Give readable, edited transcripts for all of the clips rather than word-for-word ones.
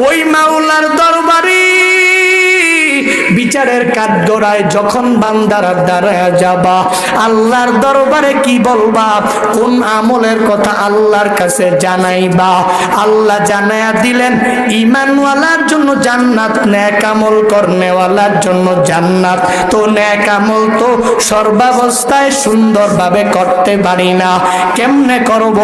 ওই মাওলার দরবারে বিচারের কাঠগড়ায় যখন বান্দারা দাঁড়ায় যাবা, আল্লাহর দরবারে কি বলবা, কোন আমলের কথা আল্লাহর কাছে জানাইবা। আল্লাহ জানায়া দিলেন ঈমানওয়ালার জন্য জান্নাত, নেক আমল করনেওয়ালার জন্য জান্নাত। তো নেক আমল তো সর্বাবস্থায় সুন্দরভাবে করতে পারি না, কেমনে করব?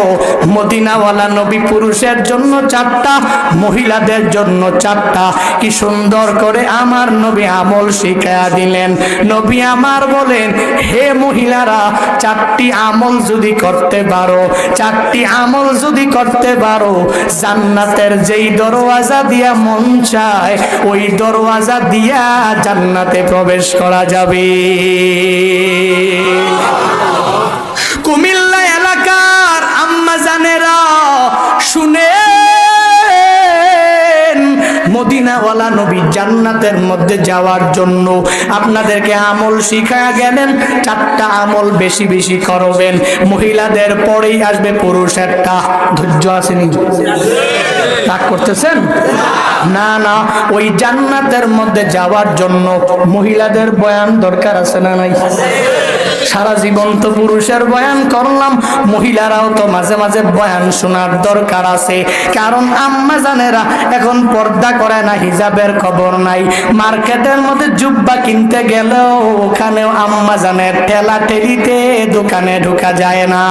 মদিনাওয়ালা নবী পুরুষের জন্য 4টা, মহিলাদের জন্য 4টা। কি সুন্দর করে আমার নবী আমল শিখায়া দিলেন। নবী আমার বলেন, হে মহিলারা, 4টি আমল যদি করতে পারো, 4টি আমল যদি করতে পারো, জান্নাতের যেই দরওয়াজা দিয়া মন চায় ওই দরওয়াজা দিয়া জান্নাতে প্রবেশ করা যাবে। কুমিল্লা এলাকার আম্মা জানেরা শুনে, মদিনাওয়ালা নবী জান্নাতের মধ্যে যাওয়ার জন্য আপনাদেরকে আমল শিখায়া গেলেন। 4টা আমল বেশি বেশি করবেন। মহিলাদের পরেই আসবে পুরুষেরটা। ধৈর্য আসেনি? রাগ করতেছেন? না না, ওই জান্নাতের মধ্যে যাওয়ার জন্য মহিলাদের বয়ান দরকার আছে না নাই? সারা জীবন তো পুরুষের বয়ান করলাম, মহিলারাও তো মাঝে মাঝে বয়ান শোনার দরকার আছে। কারণ আম্মা জানেরা এখন পর্দা করে না, হিজাবের খবর নাই। মার্কেটের মধ্যে জুব্বা কিনতে গেলেও ওখানেও আম্মা জানের ঠেলা ঠেলিতে দোকানে ঢোকা যায় না।